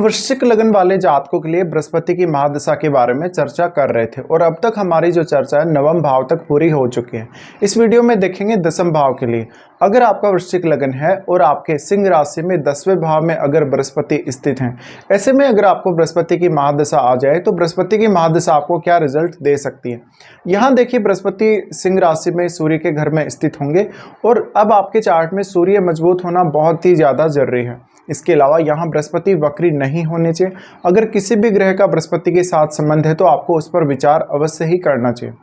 वृश्चिक लगन वाले जातकों के लिए बृहस्पति की महादशा के बारे में चर्चा कर रहे थे और अब तक हमारी जो चर्चा है नवम भाव तक पूरी हो चुकी है। इस वीडियो में देखेंगे दसम भाव के लिए। अगर आपका वृश्चिक लगन है और आपके सिंह राशि में 10वें भाव में अगर बृहस्पति स्थित हैं, ऐसे में अगर आपको बृहस्पति की महादशा आ जाए तो बृहस्पति की महादशा आपको क्या रिजल्ट दे सकती है। यहाँ देखिए, बृहस्पति सिंह राशि में सूर्य के घर में स्थित होंगे और अब आपके चार्ट में सूर्य मजबूत होना बहुत ही ज़्यादा जरूरी है। इसके अलावा यहाँ बृहस्पति वक्री नहीं होने चाहिए। अगर किसी भी ग्रह का बृहस्पति के साथ संबंध है तो आपको उस पर विचार अवश्य ही करना चाहिए।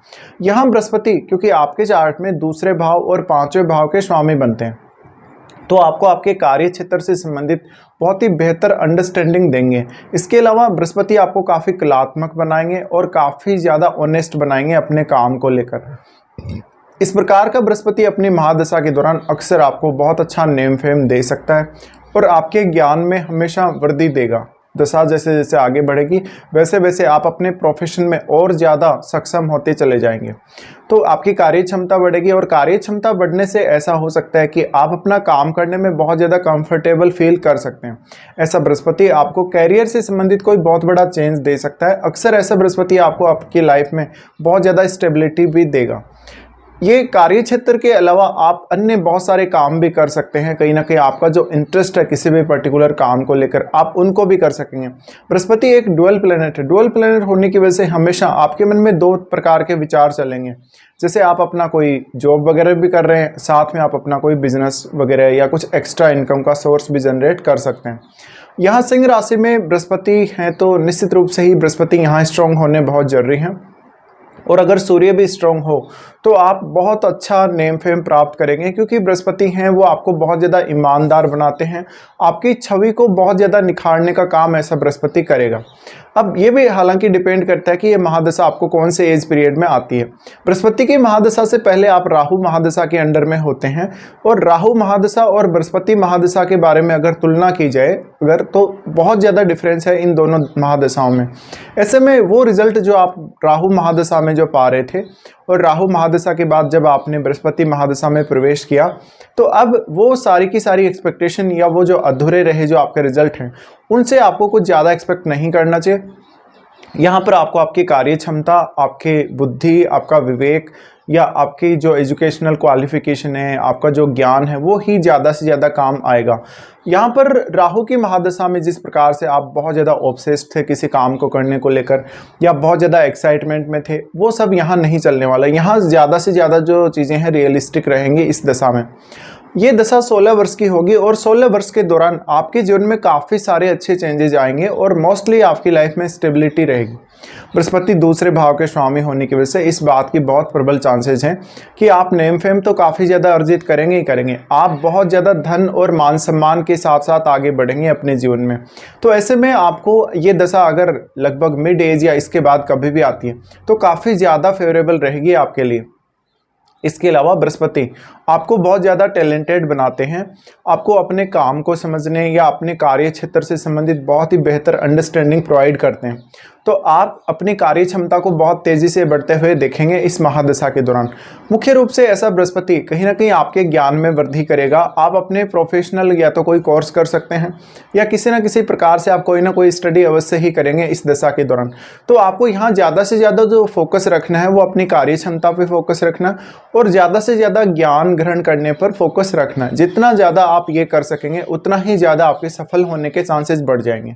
यहाँ बृहस्पति क्योंकि आपके चार्ट में दूसरे भाव और पांचवें भाव के स्वामी बनते हैं, तो आपको आपके कार्य क्षेत्र से संबंधित बहुत ही बेहतर अंडरस्टैंडिंग देंगे। इसके अलावा बृहस्पति आपको काफ़ी कलात्मक बनाएंगे और काफ़ी ज़्यादा ऑनेस्ट बनाएंगे अपने काम को लेकर। इस प्रकार का बृहस्पति अपनी महादशा के दौरान अक्सर आपको बहुत अच्छा नेम फेम दे सकता है और आपके ज्ञान में हमेशा वृद्धि देगा। दशा जैसे जैसे आगे बढ़ेगी वैसे वैसे आप अपने प्रोफेशन में और ज़्यादा सक्षम होते चले जाएंगे, तो आपकी कार्य क्षमता बढ़ेगी और कार्य क्षमता बढ़ने से ऐसा हो सकता है कि आप अपना काम करने में बहुत ज़्यादा कंफर्टेबल फील कर सकते हैं। ऐसा बृहस्पति आपको कैरियर से संबंधित कोई बहुत बड़ा चेंज दे सकता है। अक्सर ऐसा बृहस्पति आपको आपकी लाइफ में बहुत ज़्यादा स्टेबिलिटी भी देगा। ये कार्य क्षेत्र के अलावा आप अन्य बहुत सारे काम भी कर सकते हैं। कहीं ना कहीं आपका जो इंटरेस्ट है किसी भी पर्टिकुलर काम को लेकर आप उनको भी कर सकेंगे। बृहस्पति एक डुअल प्लैनेट है। डुअल प्लैनेट होने की वजह से हमेशा आपके मन में दो प्रकार के विचार चलेंगे। जैसे आप अपना कोई जॉब वगैरह भी कर रहे हैं, साथ में आप अपना कोई बिजनेस वगैरह या कुछ एक्स्ट्रा इनकम का सोर्स भी जनरेट कर सकते हैं। यहाँ सिंह राशि में बृहस्पति हैं तो निश्चित रूप से ही बृहस्पति यहाँ स्ट्रांग होने बहुत जरूरी है। और अगर सूर्य भी स्ट्रांग हो तो आप बहुत अच्छा नेम फेम प्राप्त करेंगे, क्योंकि बृहस्पति हैं वो आपको बहुत ज़्यादा ईमानदार बनाते हैं। आपकी छवि को बहुत ज़्यादा निखारने का काम ऐसा बृहस्पति करेगा। अब ये भी हालांकि डिपेंड करता है कि ये महादशा आपको कौन से एज पीरियड में आती है। बृहस्पति की महादशा से पहले आप राहु महादशा के अंडर में होते हैं और राहु महादशा और बृहस्पति महादशा के बारे में अगर तुलना की जाए अगर तो बहुत ज़्यादा डिफरेंस है इन दोनों महादशाओं में। ऐसे में वो रिजल्ट जो आप राहु महादशा में जो पा रहे थे और राहु महादशा के बाद जब आपने बृहस्पति महादशा में प्रवेश किया तो अब वो सारी की सारी एक्सपेक्टेशन या वो जो अधूरे रहे जो आपके रिजल्ट हैं उनसे आपको कुछ ज़्यादा एक्सपेक्ट नहीं करना चाहिए। यहाँ पर आपको आपकी कार्य क्षमता, आपके बुद्धि, आपका विवेक या आपकी जो एजुकेशनल क्वालिफिकेशन है, आपका जो ज्ञान है वो ही ज़्यादा से ज़्यादा काम आएगा। यहाँ पर राहु की महादशा में जिस प्रकार से आप बहुत ज़्यादा ऑब्सेस्ड थे किसी काम को करने को लेकर या बहुत ज़्यादा एक्साइटमेंट में थे, वो सब यहाँ नहीं चलने वाला। यहाँ ज़्यादा से ज़्यादा जो चीज़ें हैं रियलिस्टिक रहेंगी इस दशा में। ये दशा 16 वर्ष की होगी और 16 वर्ष के दौरान आपके जीवन में काफ़ी सारे अच्छे चेंजेस आएंगे और मोस्टली आपकी लाइफ में स्टेबिलिटी रहेगी। बृहस्पति दूसरे भाव के स्वामी होने की वजह से इस बात की बहुत प्रबल चांसेस हैं कि आप नेम फेम तो काफ़ी ज़्यादा अर्जित करेंगे ही करेंगे। आप बहुत ज़्यादा धन और मान सम्मान के साथ साथ आगे बढ़ेंगे अपने जीवन में। तो ऐसे में आपको ये दशा अगर लगभग मिड एज या इसके बाद कभी भी आती है तो काफ़ी ज़्यादा फेवरेबल रहेगी आपके लिए। इसके अलावा बृहस्पति आपको बहुत ज़्यादा टैलेंटेड बनाते हैं। आपको अपने काम को समझने या अपने कार्य क्षेत्र से संबंधित बहुत ही बेहतर अंडरस्टैंडिंग प्रोवाइड करते हैं। तो आप अपनी कार्य क्षमता को बहुत तेज़ी से बढ़ते हुए देखेंगे इस महादशा के दौरान। मुख्य रूप से ऐसा बृहस्पति कहीं ना कहीं आपके ज्ञान में वृद्धि करेगा। आप अपने प्रोफेशनल या तो कोई कोर्स कर सकते हैं या किसी न किसी प्रकार से आप कोई ना कोई स्टडी अवश्य ही करेंगे इस दशा के दौरान। तो आपको यहाँ ज़्यादा से ज़्यादा जो फोकस रखना है वो अपनी कार्य क्षमता पर फोकस रखना और ज़्यादा से ज़्यादा ज्ञान ग्रहण करने पर फोकस रखना। जितना ज़्यादा आप ये कर सकेंगे उतना ही ज़्यादा आपके सफल होने के चांसेस बढ़ जाएंगे।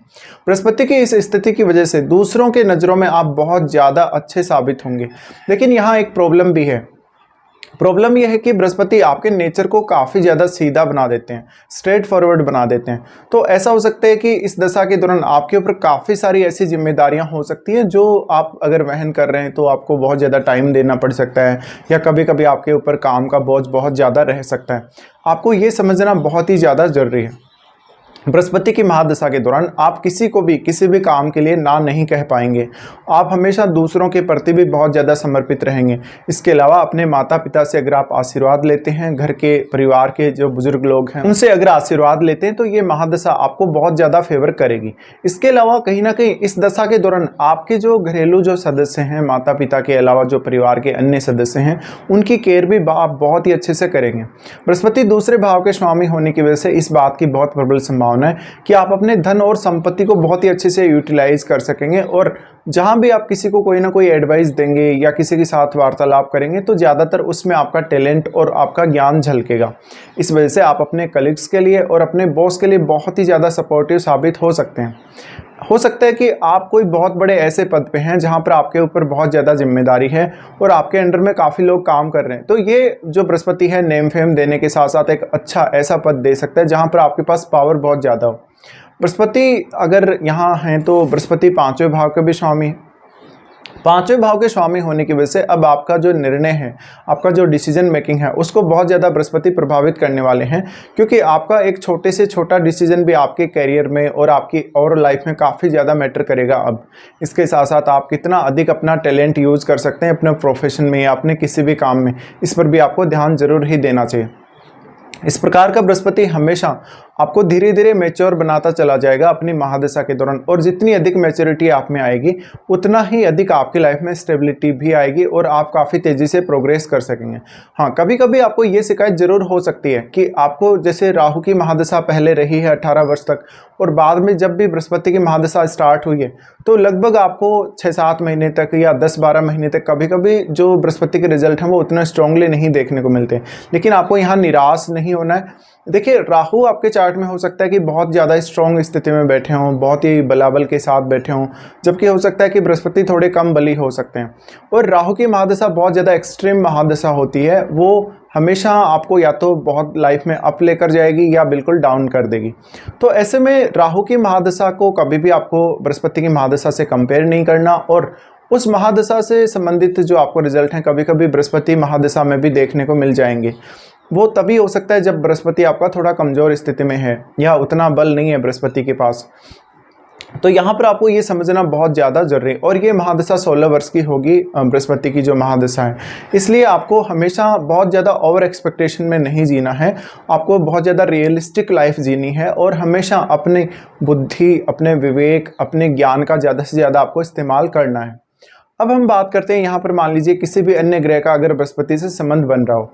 बृहस्पति की इस स्थिति की वजह से दूसरों के नज़रों में आप बहुत ज़्यादा अच्छे साबित होंगे। लेकिन यहाँ एक प्रॉब्लम भी है। प्रॉब्लम यह है कि बृहस्पति आपके नेचर को काफ़ी ज़्यादा सीधा बना देते हैं, स्ट्रेट फॉरवर्ड बना देते हैं। तो ऐसा हो सकता है कि इस दशा के दौरान आपके ऊपर काफ़ी सारी ऐसी जिम्मेदारियां हो सकती हैं जो आप अगर वहन कर रहे हैं तो आपको बहुत ज़्यादा टाइम देना पड़ सकता है या कभी कभी आपके ऊपर काम का बोझ बहुत ज़्यादा रह सकता है। आपको ये समझना बहुत ही ज़्यादा ज़रूरी है। बृहस्पति की महादशा के दौरान आप किसी को भी किसी भी काम के लिए ना नहीं कह पाएंगे। आप हमेशा दूसरों के प्रति भी बहुत ज़्यादा समर्पित रहेंगे। इसके अलावा अपने माता पिता से अगर आप आशीर्वाद लेते हैं, घर के परिवार के जो बुजुर्ग लोग हैं उनसे अगर आशीर्वाद लेते हैं तो ये महादशा आपको बहुत ज़्यादा फेवर करेगी। इसके अलावा कहीं ना कहीं इस दशा के दौरान आपके जो घरेलू जो सदस्य हैं, माता पिता के अलावा जो परिवार के अन्य सदस्य हैं, उनकी केयर भी आप बहुत ही अच्छे से करेंगे। बृहस्पति दूसरे भाव के स्वामी होने की वजह से इस बात की बहुत प्रबल संभावना संभावना है कि आप अपने धन और संपत्ति को बहुत ही अच्छे से यूटिलाइज कर सकेंगे। और जहां भी आप किसी को कोई ना कोई एडवाइस देंगे या किसी के साथ वार्तालाप करेंगे तो ज़्यादातर उसमें आपका टैलेंट और आपका ज्ञान झलकेगा। इस वजह से आप अपने कलीग्स के लिए और अपने बॉस के लिए बहुत ही ज़्यादा सपोर्टिव साबित हो सकते हैं। हो सकता है कि आप कोई बहुत बड़े ऐसे पद पे हैं जहां पर आपके ऊपर बहुत ज़्यादा जिम्मेदारी है और आपके अंडर में काफ़ी लोग काम कर रहे हैं। तो ये जो बृहस्पति है नेम फेम देने के साथ साथ एक अच्छा ऐसा पद दे सकता है जहां पर आपके पास पावर बहुत ज़्यादा हो। बृहस्पति अगर यहाँ हैं तो बृहस्पति पांचवें भाव के भी स्वामी है। पांचवें भाव के स्वामी होने की वजह से अब आपका जो निर्णय है, आपका जो डिसीजन मेकिंग है, उसको बहुत ज़्यादा बृहस्पति प्रभावित करने वाले हैं, क्योंकि आपका एक छोटे से छोटा डिसीजन भी आपके करियर में और आपकी और लाइफ में काफ़ी ज़्यादा मैटर करेगा। अब इसके साथ साथ आप कितना अधिक अपना टैलेंट यूज़ कर सकते हैं अपने प्रोफेशन में या अपने किसी भी काम में, इस पर भी आपको ध्यान जरूर ही देना चाहिए। इस प्रकार का बृहस्पति हमेशा आपको धीरे धीरे मैच्योर बनाता चला जाएगा अपनी महादशा के दौरान, और जितनी अधिक मैच्योरिटी आप में आएगी उतना ही अधिक आपकी लाइफ में स्टेबिलिटी भी आएगी और आप काफ़ी तेज़ी से प्रोग्रेस कर सकेंगे। हाँ, कभी कभी आपको ये शिकायत जरूर हो सकती है कि आपको जैसे राहु की महादशा पहले रही है 18 वर्ष तक, और बाद में जब भी बृहस्पति की महादशा स्टार्ट हुई है तो लगभग आपको 6-7 महीने तक या 10-12 महीने तक कभी कभी जो बृहस्पति के रिजल्ट हैं वो उतना स्ट्रांगली नहीं देखने को मिलते। लेकिन आपको यहाँ निराश नहीं होना है। देखिए, राहु आपके चार्ट में हो सकता है कि बहुत ज़्यादा स्ट्रॉन्ग स्थिति में बैठे हों, बहुत ही बलाबल के साथ बैठे हों, जबकि हो सकता है कि बृहस्पति थोड़े कम बली हो सकते हैं। और राहु की महादशा बहुत ज़्यादा एक्सट्रीम महादशा होती है, वो हमेशा आपको या तो बहुत लाइफ में अप लेकर जाएगी या बिल्कुल डाउन कर देगी। तो ऐसे में राहु की महादशा को कभी भी आपको बृहस्पति की महादशा से कंपेयर नहीं करना, और उस महादशा से संबंधित जो आपको रिजल्ट हैं कभी कभी बृहस्पति महादशा में भी देखने को मिल जाएंगे। वो तभी हो सकता है जब बृहस्पति आपका थोड़ा कमज़ोर स्थिति में है या उतना बल नहीं है बृहस्पति के पास। तो यहाँ पर आपको ये समझना बहुत ज़्यादा जरूरी है। और ये महादशा 16 वर्ष की होगी बृहस्पति की जो महादशा है, इसलिए आपको हमेशा बहुत ज़्यादा ओवर एक्सपेक्टेशन में नहीं जीना है, आपको बहुत ज़्यादा रियलिस्टिक लाइफ जीनी है और हमेशा अपनी बुद्धि, अपने विवेक, अपने ज्ञान का ज़्यादा से ज़्यादा आपको इस्तेमाल करना है। अब हम बात करते हैं यहाँ पर, मान लीजिए किसी भी अन्य ग्रह का अगर बृहस्पति से संबंध बन रहा हो,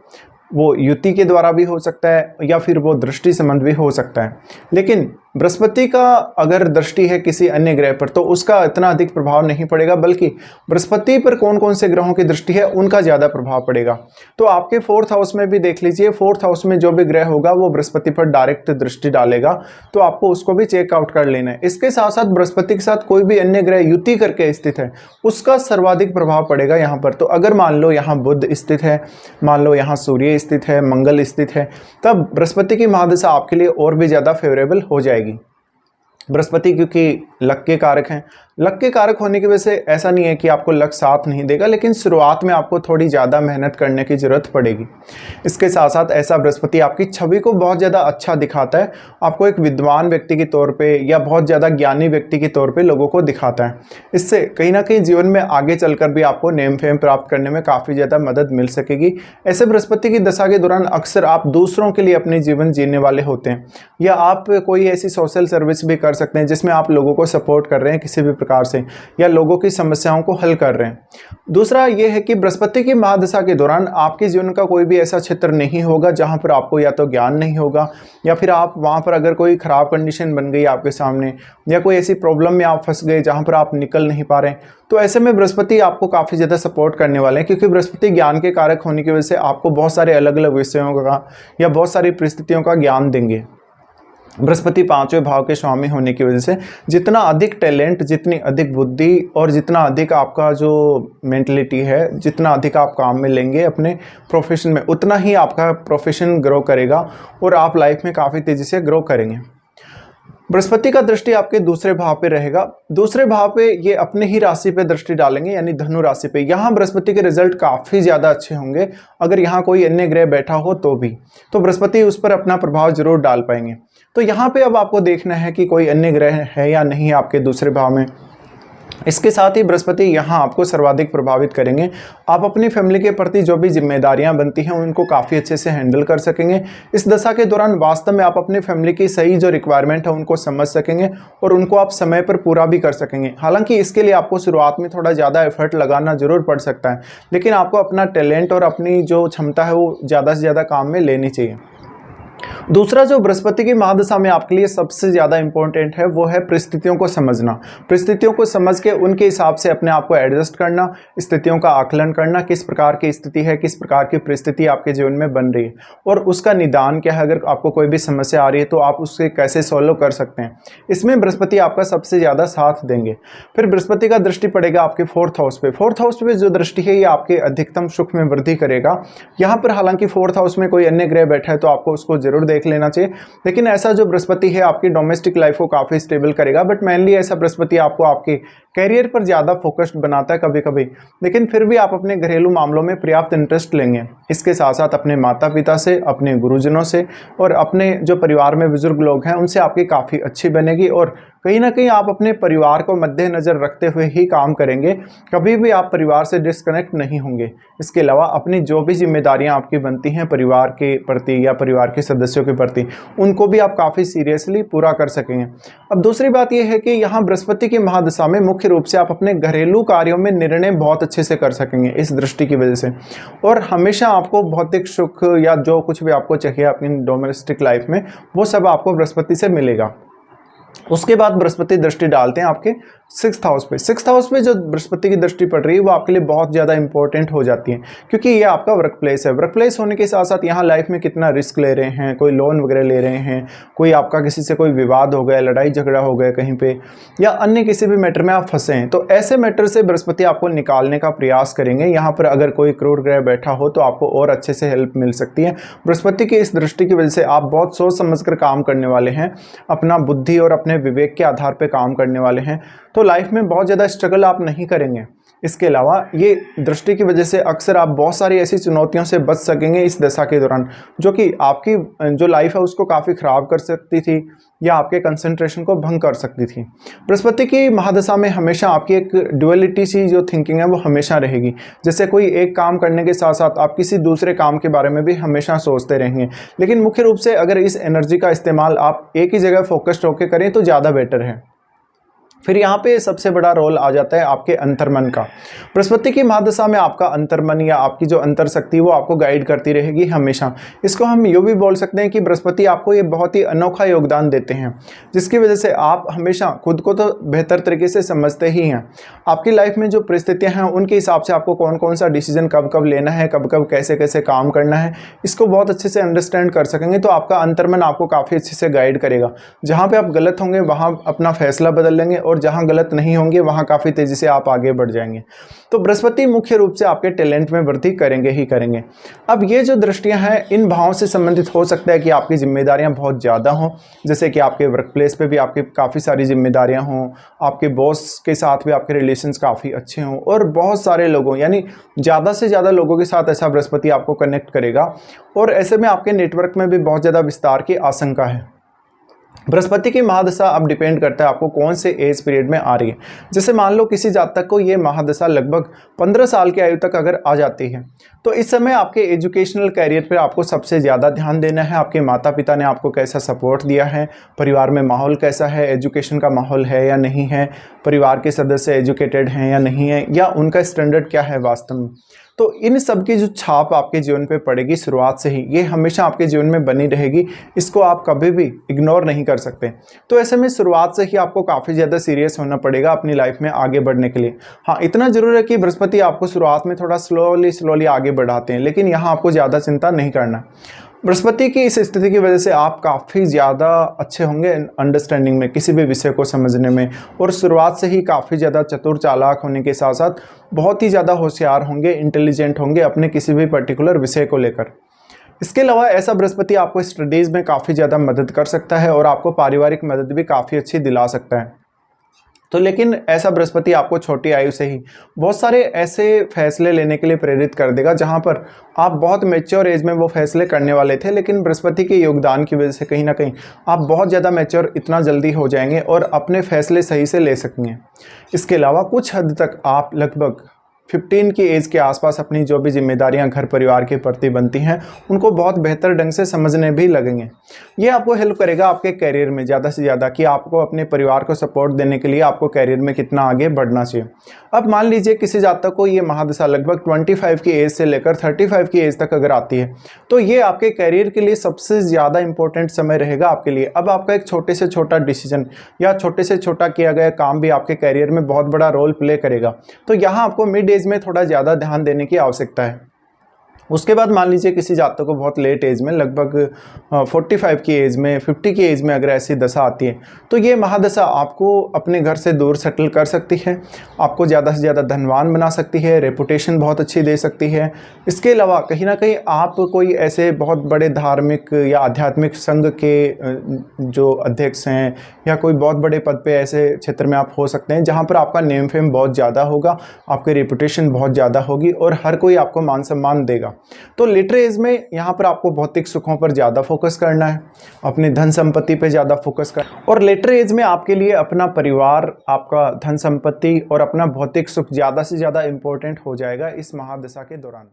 वो युति के द्वारा भी हो सकता है या फिर वो दृष्टि संबंध भी हो सकता है। लेकिन बृहस्पति का अगर दृष्टि है किसी अन्य ग्रह पर तो उसका इतना अधिक प्रभाव नहीं पड़ेगा, बल्कि बृहस्पति पर कौन कौन से ग्रहों की दृष्टि है उनका ज़्यादा प्रभाव पड़ेगा। तो आपके 4th हाउस में भी देख लीजिए, 4th हाउस में जो भी ग्रह होगा वो बृहस्पति पर डायरेक्ट दृष्टि डालेगा, तो आपको उसको भी चेकआउट कर लेना है। इसके साथ साथ बृहस्पति के साथ कोई भी अन्य ग्रह युति करके स्थित है उसका सर्वाधिक प्रभाव पड़ेगा यहाँ पर। तो अगर मान लो यहाँ बुध स्थित है, मान लो यहाँ सूर्य स्थित है, मंगल स्थित है, तब बृहस्पति की महादशा आपके लिए और भी ज़्यादा फेवरेबल हो जाएगी। बृहस्पति क्योंकि लक के कारक हैं, लक के कारक होने की वजह से ऐसा नहीं है कि आपको लक साथ नहीं देगा, लेकिन शुरुआत में आपको थोड़ी ज़्यादा मेहनत करने की ज़रूरत पड़ेगी। इसके साथ साथ ऐसा बृहस्पति आपकी छवि को बहुत ज़्यादा अच्छा दिखाता है, आपको एक विद्वान व्यक्ति के तौर पे या बहुत ज़्यादा ज्ञानी व्यक्ति के तौर पे लोगों को दिखाता है। इससे कहीं ना कहीं जीवन में आगे चलकर भी आपको नेम फेम प्राप्त करने में काफ़ी ज़्यादा मदद मिल सकेगी। ऐसे बृहस्पति की दशा के दौरान अक्सर आप दूसरों के लिए अपने जीवन जीने वाले होते हैं, या आप कोई ऐसी सोशल सर्विस भी कर सकते हैं जिसमें आप लोगों को सपोर्ट कर रहे हैं किसी भी प्रकार से, या लोगों की समस्याओं को हल कर रहे हैं। दूसरा यह है कि बृहस्पति की महादशा के दौरान आपके जीवन का कोई भी ऐसा क्षेत्र नहीं होगा जहां पर आपको या तो ज्ञान नहीं होगा, या फिर आप वहां पर अगर कोई खराब कंडीशन बन गई आपके सामने, या कोई ऐसी प्रॉब्लम में आप फंस गए जहां पर आप निकल नहीं पा रहे हैं, तो ऐसे में बृहस्पति आपको काफ़ी ज़्यादा सपोर्ट करने वाले हैं, क्योंकि बृहस्पति ज्ञान के कारक होने की वजह से आपको बहुत सारे अलग अलग विषयों का या बहुत सारी परिस्थितियों का ज्ञान देंगे। बृहस्पति 5वें भाव के स्वामी होने की वजह से जितना अधिक टैलेंट, जितनी अधिक बुद्धि और जितना अधिक आपका जो मेंटलिटी है, जितना अधिक आप काम में लेंगे अपने प्रोफेशन में, उतना ही आपका प्रोफेशन ग्रो करेगा और आप लाइफ में काफ़ी तेज़ी से ग्रो करेंगे। बृहस्पति का दृष्टि आपके दूसरे भाव पे रहेगा। दूसरे भाव पे ये अपने ही राशि पे दृष्टि डालेंगे, यानी धनु राशि पे। यहाँ बृहस्पति के रिजल्ट काफ़ी ज़्यादा अच्छे होंगे। अगर यहाँ कोई अन्य ग्रह बैठा हो तो भी, तो बृहस्पति उस पर अपना प्रभाव जरूर डाल पाएंगे। तो यहाँ पे अब आपको देखना है कि कोई अन्य ग्रह है या नहीं आपके दूसरे भाव में। इसके साथ ही बृहस्पति यहाँ आपको सर्वाधिक प्रभावित करेंगे। आप अपनी फैमिली के प्रति जो भी जिम्मेदारियां बनती हैं उनको काफ़ी अच्छे से हैंडल कर सकेंगे। इस दशा के दौरान वास्तव में आप अपनी फैमिली की सही जो रिक्वायरमेंट है उनको समझ सकेंगे और उनको आप समय पर पूरा भी कर सकेंगे। हालांकि इसके लिए आपको शुरुआत में थोड़ा ज़्यादा एफर्ट लगाना जरूर पड़ सकता है, लेकिन आपको अपना टैलेंट और अपनी जो क्षमता है वो ज़्यादा से ज़्यादा काम में लेनी चाहिए। दूसरा जो बृहस्पति की महादशा में आपके लिए सबसे ज़्यादा इंपॉर्टेंट है वो है परिस्थितियों को समझना। परिस्थितियों को समझ के उनके हिसाब से अपने आप को एडजस्ट करना, स्थितियों का आकलन करना, किस प्रकार की स्थिति है, किस प्रकार की परिस्थिति आपके जीवन में बन रही है और उसका निदान क्या है। अगर आपको कोई भी समस्या आ रही है तो आप उससे कैसे सॉल्व कर सकते हैं, इसमें बृहस्पति आपका सबसे ज़्यादा साथ देंगे। फिर बृहस्पति का दृष्टि पड़ेगा आपके 4th हाउस पे। 4th हाउस पे जो दृष्टि है ये आपके अधिकतम सुख में वृद्धि करेगा। यहाँ पर हालांकि 4th हाउस में कोई अन्य ग्रह बैठा है तो आपको उसको जरूर देख लेना चाहिए, लेकिन ऐसा जो बृहस्पति है आपकी डोमेस्टिक लाइफ को काफ़ी स्टेबल करेगा। बट मेनली ऐसा बृहस्पति आपको आपके कैरियर पर ज़्यादा फोकस्ड बनाता है कभी कभी, लेकिन फिर भी आप अपने घरेलू मामलों में पर्याप्त इंटरेस्ट लेंगे। इसके साथ साथ अपने माता पिता से, अपने गुरुजनों से और अपने जो परिवार में बुजुर्ग लोग हैं उनसे आपकी काफ़ी अच्छी बनेगी और कहीं ना कहीं आप अपने परिवार को मद्देनज़र रखते हुए ही काम करेंगे। कभी भी आप परिवार से डिस्कनेक्ट नहीं होंगे। इसके अलावा अपनी जो भी जिम्मेदारियां आपकी बनती हैं परिवार के प्रति या परिवार के सदस्यों के प्रति, उनको भी आप काफ़ी सीरियसली पूरा कर सकेंगे। अब दूसरी बात यह है कि यहाँ बृहस्पति की महादशा में मुख्य रूप से आप अपने घरेलू कार्यों में निर्णय बहुत अच्छे से कर सकेंगे इस दृष्टि की वजह से, और हमेशा आपको भौतिक सुख या जो कुछ भी आपको चाहिए अपनी डोमेस्टिक लाइफ में वो सब आपको बृहस्पति से मिलेगा। उसके बाद बृहस्पति दृष्टि डालते हैं आपके 6th हाउस पे। 6th हाउस पे जो बृहस्पति की दृष्टि पड़ रही है वो आपके लिए बहुत ज़्यादा इंपॉर्टेंट हो जाती है, क्योंकि ये आपका वर्क प्लेस है। वर्क प्लेस होने के साथ साथ यहाँ लाइफ में कितना रिस्क ले रहे हैं, कोई लोन वगैरह ले रहे हैं, कोई आपका किसी से कोई विवाद हो गया, लड़ाई झगड़ा हो गया कहीं पे, या अन्य किसी भी मैटर में आप फंसे हैं, तो ऐसे मैटर से बृहस्पति आपको निकालने का प्रयास करेंगे। यहाँ पर अगर कोई क्रूर ग्रह बैठा हो तो आपको और अच्छे से हेल्प मिल सकती है। बृहस्पति की इस दृष्टि की वजह से आप बहुत सोच समझ कर काम करने वाले हैं, अपना बुद्धि और अपने विवेक के आधार पर काम करने वाले हैं, तो लाइफ में बहुत ज़्यादा स्ट्रगल आप नहीं करेंगे। इसके अलावा ये दृष्टि की वजह से अक्सर आप बहुत सारी ऐसी चुनौतियों से बच सकेंगे इस दशा के दौरान, जो कि आपकी जो लाइफ है उसको काफ़ी ख़राब कर सकती थी या आपके कंसंट्रेशन को भंग कर सकती थी। बृहस्पति की महादशा में हमेशा आपकी एक ड्युअलिटी सी जो थिंकिंग है वो हमेशा रहेगी। जैसे कोई एक काम करने के साथ साथ आप किसी दूसरे काम के बारे में भी हमेशा सोचते रहेंगे, लेकिन मुख्य रूप से अगर इस एनर्जी का इस्तेमाल आप एक ही जगह फोकस्ड होकर करें तो ज़्यादा बेटर है। फिर यहाँ पे सबसे बड़ा रोल आ जाता है आपके अंतर्मन का। बृहस्पति की महादशा में आपका अंतर्मन या आपकी जो अंतर शक्ति वो आपको गाइड करती रहेगी हमेशा। इसको हम यूँ भी बोल सकते हैं कि बृहस्पति आपको ये बहुत ही अनोखा योगदान देते हैं, जिसकी वजह से आप हमेशा खुद को तो बेहतर तरीके से समझते ही हैं। आपकी लाइफ में जो परिस्थितियाँ हैं उनके हिसाब से आपको कौन कौन सा डिसीजन कब कब लेना है, कब कब कैसे कैसे काम करना है, इसको बहुत अच्छे से अंडरस्टैंड कर सकेंगे। तो आपका अंतर्मन आपको काफ़ी अच्छे से गाइड करेगा। जहाँ पर आप गलत होंगे वहाँ अपना फैसला बदल लेंगे और जहाँ गलत नहीं होंगे वहाँ काफ़ी तेज़ी से आप आगे बढ़ जाएंगे। तो बृहस्पति मुख्य रूप से आपके टैलेंट में वृद्धि करेंगे ही करेंगे। अब ये जो दृष्टियां हैं इन भावों से संबंधित हो सकता है कि आपकी जिम्मेदारियां बहुत ज़्यादा हों, जैसे कि आपके वर्क प्लेस पे भी आपकी काफ़ी सारी जिम्मेदारियां हों, आपके बॉस के साथ भी आपके रिलेशंस काफ़ी अच्छे हों और बहुत सारे लोगों यानी ज़्यादा से ज़्यादा लोगों के साथ ऐसा बृहस्पति आपको कनेक्ट करेगा और ऐसे में आपके नेटवर्क में भी बहुत ज़्यादा विस्तार की आशंका है। बृहस्पति की महादशा अब डिपेंड करता है आपको कौन से एज पीरियड में आ रही है। जैसे मान लो किसी जातक को ये महादशा लगभग 15 साल की आयु तक अगर आ जाती है तो इस समय आपके एजुकेशनल कैरियर पर आपको सबसे ज़्यादा ध्यान देना है। आपके माता पिता ने आपको कैसा सपोर्ट दिया है, परिवार में माहौल कैसा है, एजुकेशन का माहौल है या नहीं है, परिवार के सदस्य एजुकेटेड हैं या नहीं है, या उनका स्टैंडर्ड क्या है वास्तव में। तो इन सब की जो छाप आपके जीवन पे पड़ेगी शुरुआत से ही, ये हमेशा आपके जीवन में बनी रहेगी। इसको आप कभी भी इग्नोर नहीं कर सकते। तो ऐसे में शुरुआत से ही आपको काफ़ी ज़्यादा सीरियस होना पड़ेगा अपनी लाइफ में आगे बढ़ने के लिए। हाँ, इतना ज़रूर है कि बृहस्पति आपको शुरुआत में थोड़ा स्लोली आगे बढ़ाते हैं, लेकिन यहाँ आपको ज़्यादा चिंता नहीं करना। बृहस्पति की इस स्थिति की वजह से आप काफ़ी ज़्यादा अच्छे होंगे अंडरस्टैंडिंग में, किसी भी विषय को समझने में, और शुरुआत से ही काफ़ी ज़्यादा चतुर चालाक होने के साथ साथ बहुत ही ज़्यादा होशियार होंगे, इंटेलिजेंट होंगे अपने किसी भी पर्टिकुलर विषय को लेकर। इसके अलावा ऐसा बृहस्पति आपको स्टडीज़ में काफ़ी ज़्यादा मदद कर सकता है और आपको पारिवारिक मदद भी काफ़ी अच्छी दिला सकता है। तो लेकिन ऐसा बृहस्पति आपको छोटी आयु से ही बहुत सारे ऐसे फैसले लेने के लिए प्रेरित कर देगा जहां पर आप बहुत मैच्योर एज में वो फैसले करने वाले थे, लेकिन बृहस्पति के योगदान की वजह से कहीं ना कहीं आप बहुत ज़्यादा मैच्योर इतना जल्दी हो जाएंगे और अपने फैसले सही से ले सकेंगे। इसके अलावा कुछ हद तक आप लगभग 15 की एज के आसपास अपनी जो भी जिम्मेदारियां घर परिवार के प्रति बनती हैं उनको बहुत बेहतर ढंग से समझने भी लगेंगे। ये आपको हेल्प करेगा आपके करियर में ज़्यादा से ज़्यादा कि आपको अपने परिवार को सपोर्ट देने के लिए आपको करियर में कितना आगे बढ़ना चाहिए। अब मान लीजिए किसी जातक को ये महादशा लगभग 25 की एज से लेकर 35 की एज तक अगर आती है तो ये आपके करियर के लिए सबसे ज़्यादा इंपॉर्टेंट समय रहेगा आपके लिए। अब आपका एक छोटे से छोटा डिसीजन या छोटे से छोटा किया गया काम भी आपके करियर में बहुत बड़ा रोल प्ले करेगा। तो यहाँ आपको मिड एज में थोड़ा ज़्यादा ध्यान देने की आवश्यकता है। उसके बाद मान लीजिए किसी जातक को बहुत लेट एज में लगभग 45 की एज में 50 की एज में अगर ऐसी दशा आती है तो ये महादशा आपको अपने घर से दूर सेटल कर सकती है, आपको ज़्यादा से ज़्यादा धनवान बना सकती है, रेपुटेशन बहुत अच्छी दे सकती है। इसके अलावा कहीं ना कहीं आप कोई ऐसे बहुत बड़े धार्मिक या आध्यात्मिक संघ के जो अध्यक्ष हैं या कोई बहुत बड़े पद पे ऐसे क्षेत्र में आप हो सकते हैं जहाँ पर आपका नेम फेम बहुत ज़्यादा होगा, आपकी रेपुटेशन बहुत ज़्यादा होगी और हर कोई आपको मान सम्मान देगा। तो लेटर एज में यहाँ पर आपको भौतिक सुखों पर ज़्यादा फोकस करना है, अपनी धन संपत्ति पे ज़्यादा फोकस करना और लेटर एज में आपके लिए अपना परिवार, आपका धन संपत्ति और अपना भौतिक सुख ज़्यादा से ज़्यादा इंपॉर्टेंट हो जाएगा इस महादशा के दौरान।